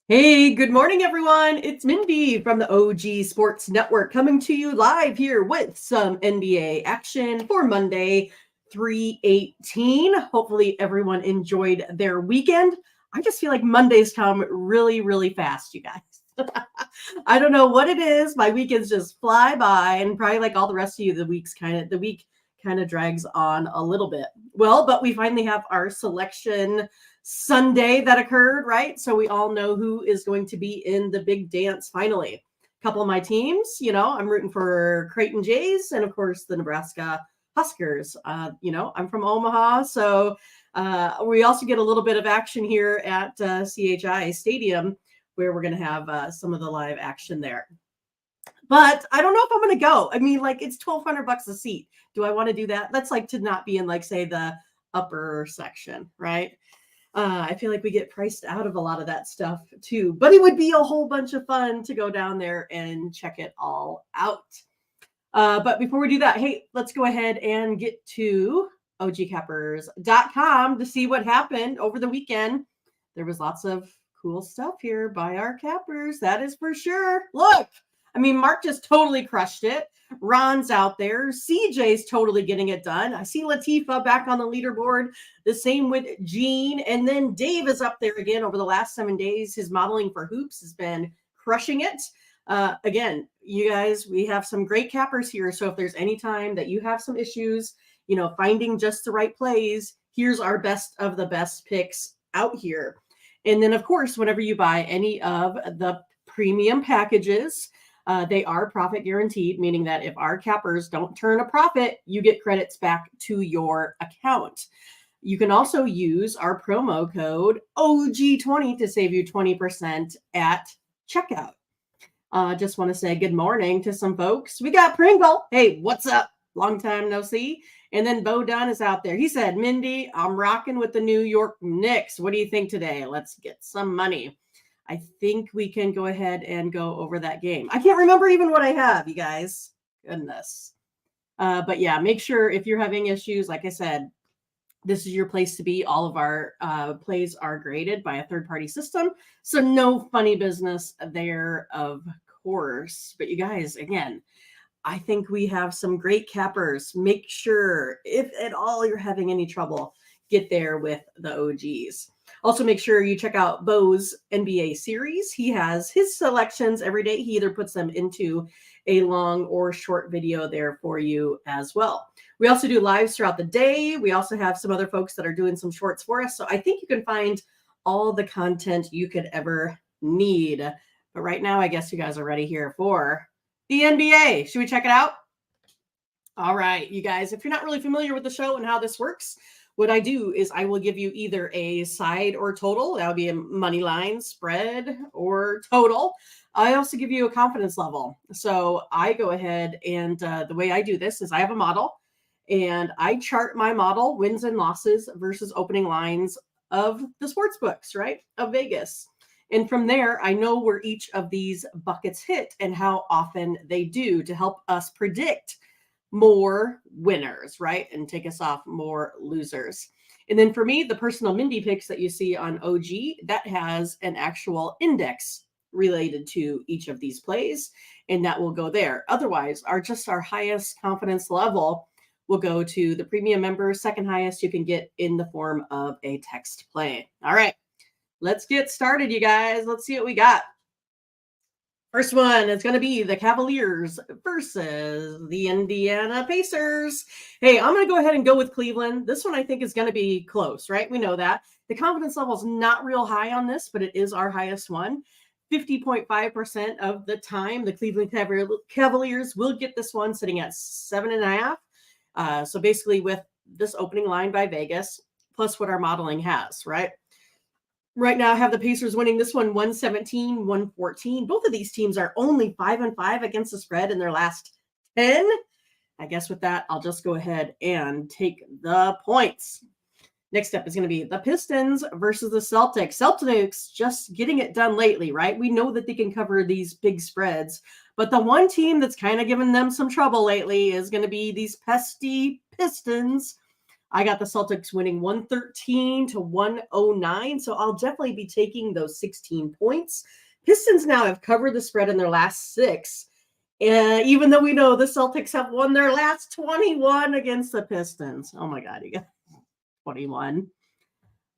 Hey, good morning, everyone. It's Mindy from the OG Sports Network coming to you live here with some NBA action for Monday, 3/18. Hopefully, everyone enjoyed their weekend. I just feel like Mondays come really, really fast, you guys. I don't know what it is. My weekends just fly by, and probably like all the rest of you, the week kind of drags on a little bit. Well, but we finally have our selection Sunday that occurred, right? So we all know who is going to be in the big dance finally. A couple of my teams, I'm rooting for Creighton Jays and, of course, the Nebraska Huskers. I'm from Omaha, so we also get a little bit of action here at CHI Stadium where we're going to have some of the live action there. But I don't know if I'm going to go. I mean, like, it's $1,200 a seat. Do I want to do that? That's like to not be in, like, say, the upper section, right? I feel like we get priced out of a lot of that stuff too, but it would be a whole bunch of fun to go down there and check it all out. But before we do that, hey, let's go ahead and get to ogcappers.com to see what happened over the weekend. There was lots of cool stuff here by our cappers. That is for sure. Look, I mean, Mark just totally crushed it. Ron's out there. CJ's totally getting it done. I see Latifa back on the leaderboard. The same with Gene. And then Dave is up there again over the last 7 days. His modeling for hoops has been crushing it. Again, you guys, we have some great cappers here. So if there's any time that you have some issues, finding just the right plays, here's our best of the best picks out here. And then, of course, whenever you buy any of the premium packages, they are profit guaranteed, meaning that if our cappers don't turn a profit, you get credits back to your account. You can also use our promo code OG20 to save you 20% at checkout. Just want to say good morning to some folks. We got Pringle. Hey, what's up? Long time no see. And then Bo Dunn is out there. He said, Mindy, I'm rocking with the New York Knicks. What do you think today? Let's get some money. I think we can go ahead and go over that game. I can't remember even what I have, you guys. Goodness. But yeah, make sure if you're having issues, like I said, this is your place to be. All of our plays are graded by a third-party system. So no funny business there, of course. But you guys, again, I think we have some great cappers. Make sure, if at all you're having any trouble, get there with the OGs. Also, make sure you check out Bo's NBA series. He has his selections every day. He either puts them into a long or short video there for you as well. We also do lives throughout the day. We also have some other folks that are doing some shorts for us. So I think you can find all the content you could ever need. But right now, I guess you guys are ready here for the NBA. Should we check it out? All right, you guys, if you're not really familiar with the show and how this works, what I do is I will give you either a side or total. That would be a money line, spread, or total. I also give you a confidence level. So I go ahead and the way I do this is I have a model and I chart my model wins and losses versus opening lines of the sports books, right? Of Vegas. And from there, I know where each of these buckets hit and how often they do to help us predict more winners, right? And take us off more losers. And then for me, the personal Mindy picks that you see on OG, that has an actual index related to each of these plays, and that will go there. Otherwise, our highest confidence level will go to the premium members. Second highest you can get in the form of a text play. All right, let's get started, you guys. Let's see what we got. First one is going to be the Cavaliers versus the Indiana Pacers. Hey, I'm going to go ahead and go with Cleveland. This one I think is going to be close, right? We know that. The confidence level is not real high on this, but it is our highest one. 50.5% of the time, the Cleveland Cavaliers will get this one sitting at 7.5. So basically with this opening line by Vegas, plus what our modeling has, right? Right now, I have the Pacers winning this one 117, 114. Both of these teams are only 5-5 against the spread in their last 10. I guess with that, I'll just go ahead and take the points. Next up is going to be the Pistons versus the Celtics. Celtics just getting it done lately, right? We know that they can cover these big spreads, but the one team that's kind of given them some trouble lately is going to be these pesky Pistons. I got the Celtics winning 113 to 109. So I'll definitely be taking those 16 points. Pistons now have covered the spread in their last 6. Even though we know the Celtics have won their last 21 against the Pistons. Oh my God, you got 21.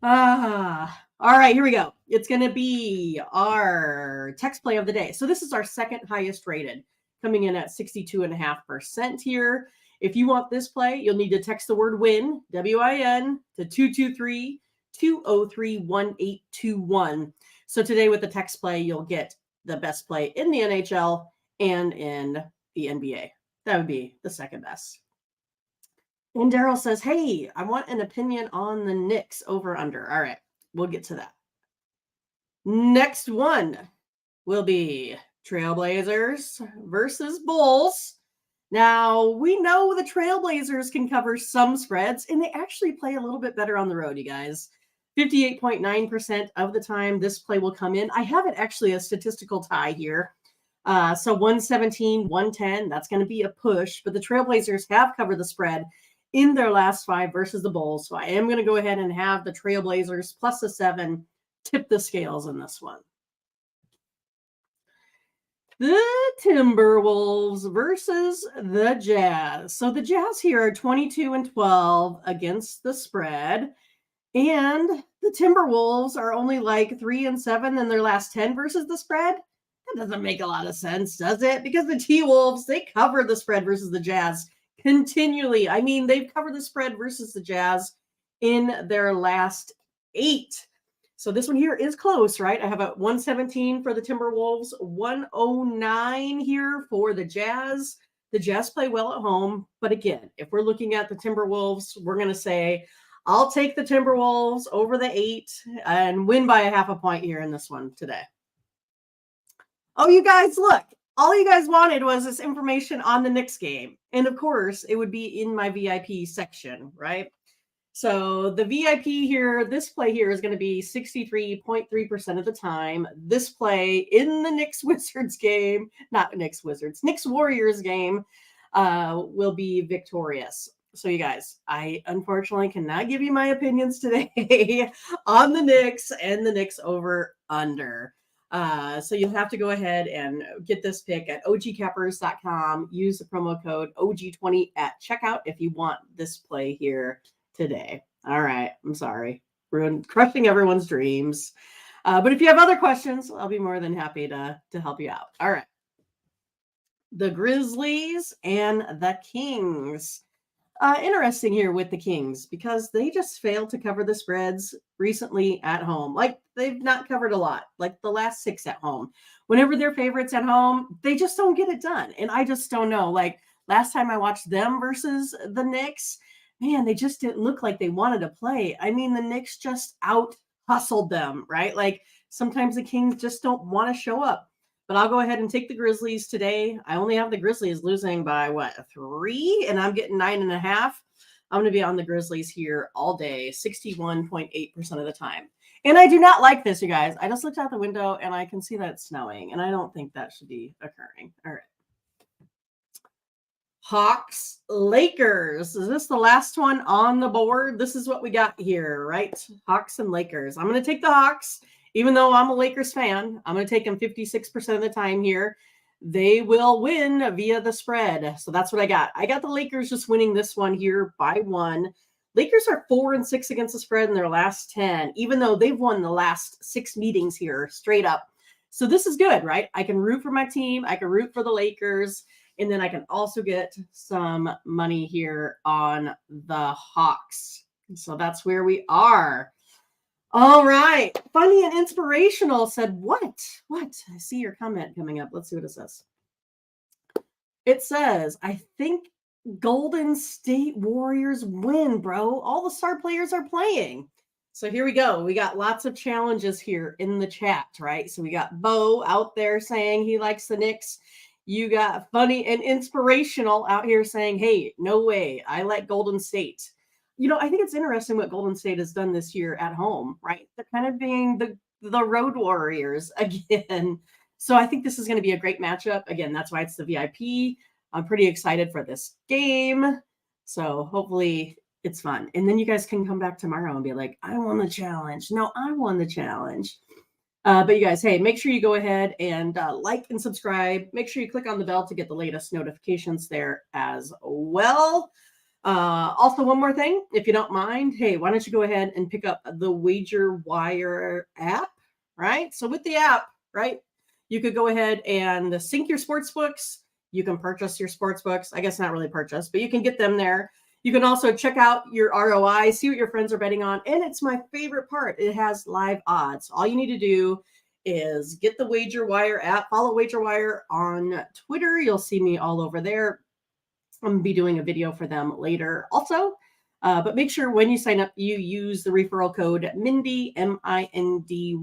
All right, here we go. It's going to be our text play of the day. So this is our second highest rated, coming in at 62.5% here. If you want this play, you'll need to text the word win, W-I-N, to 223-203-1821. So today with the text play, you'll get the best play in the NHL and in the NBA. That would be the second best. And Daryl says, hey, I want an opinion on the Knicks over under. All right, we'll get to that. Next one will be Trailblazers versus Bulls. Now, we know the Trailblazers can cover some spreads, and they actually play a little bit better on the road, you guys. 58.9% of the time this play will come in. I have it actually a statistical tie here. So 117, 110, that's going to be a push. But the Trailblazers have covered the spread in their last 5 versus the Bulls. So I am going to go ahead and have the Trailblazers plus a 7 tip the scales in this one. The Timberwolves versus the Jazz. So the Jazz here are 22-12 against the spread. And the Timberwolves are only like 3-7 in their last 10 versus the spread. That doesn't make a lot of sense, does it? Because the T-Wolves, they cover the spread versus the Jazz continually. I mean, they've covered the spread versus the Jazz in their last 8. So this one here is close, right? I have a 117 for the Timberwolves, 109 here for the Jazz. The Jazz play well at home. But again, if we're looking at the Timberwolves, we're going to say, I'll take the Timberwolves over the 8 and win by a half a point here in this one today. Oh, you guys, look. All you guys wanted was this information on the Knicks game. And of course, it would be in my VIP section, right? So the VIP here, this play here is going to be 63.3% of the time. This play in the Knicks Wizards game, not Knicks Wizards, Knicks Warriors game will be victorious. So you guys, I unfortunately cannot give you my opinions today on the Knicks and the Knicks over under. So you'll have to go ahead and get this pick at ogcappers.com. Use the promo code OG20 at checkout if you want this play here today. All right. I'm sorry. Crushing everyone's dreams. But if you have other questions, I'll be more than happy to help you out. All right. The Grizzlies and the Kings. Interesting here with the Kings because they just failed to cover the spreads recently at home. Like they've not covered a lot, like the last 6 at home. Whenever they're favorites at home, they just don't get it done. And I just don't know. Like last time I watched them versus the Knicks, man, they just didn't look like they wanted to play. I mean, the Knicks just out hustled them, right? Like sometimes the Kings just don't want to show up. But I'll go ahead and take the Grizzlies today. I only have the Grizzlies losing by, 3? And I'm getting 9.5. I'm going to be on the Grizzlies here all day, 61.8% of the time. And I do not like this, you guys. I just looked out the window, and I can see that it's snowing. And I don't think that should be occurring. All right. Hawks, Lakers. Is this the last one on the board? This is what we got here, right? Hawks and Lakers. I'm going to take the Hawks. Even though I'm a Lakers fan, I'm going to take them 56% of the time here. They will win via the spread. So that's what I got. I got the Lakers just winning this one here by 1. Lakers are 4-6 against the spread in their last 10, even though they've won the last 6 meetings here straight up. So this is good, right? I can root for my team. I can root for the Lakers. And then I can also get some money here on the Hawks. So that's where we are. All right. Funny and inspirational said, what? I see your comment coming up. Let's see what it says. It says, I think Golden State Warriors win, bro. All the star players are playing. So here we go. We got lots of challenges here in the chat, right? So we got Bo out there saying he likes the Knicks. You got Funny and Inspirational out here saying, hey, no way. I like Golden State. You know, I think it's interesting what Golden State has done this year at home, right? They're kind of being the road warriors again. So I think this is going to be a great matchup. Again, that's why it's the VIP. I'm pretty excited for this game. So hopefully It's fun. And then you guys can come back tomorrow and be like, I won the challenge. No, I won the challenge. But you guys, hey, make sure you go ahead and like and subscribe. Make sure you click on the bell to get the latest notifications there as well. Also, one more thing, if you don't mind, hey, why don't you go ahead and pick up the Wager Wire app, right? So with the app, right, you could go ahead and sync your sports books. You can purchase your sports books. I guess not really purchase, but you can get them there. You can also check out your ROI, see what your friends are betting on. And it's my favorite part. It has live odds. All you need to do is get the Wager Wire app, follow Wager Wire on Twitter. You'll see me all over there. I'm going to be doing a video for them later also. But make sure when you sign up, you use the referral code Mindy, MINDY,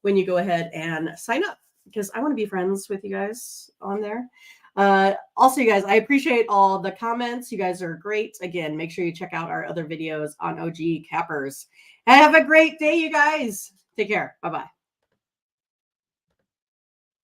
when you go ahead and sign up, because I want to be friends with you guys on there. Also, you guys, I appreciate all the comments. You guys are great. Again, make sure you check out our other videos on OG Cappers. Have a great day, you guys. Take care. Bye-bye.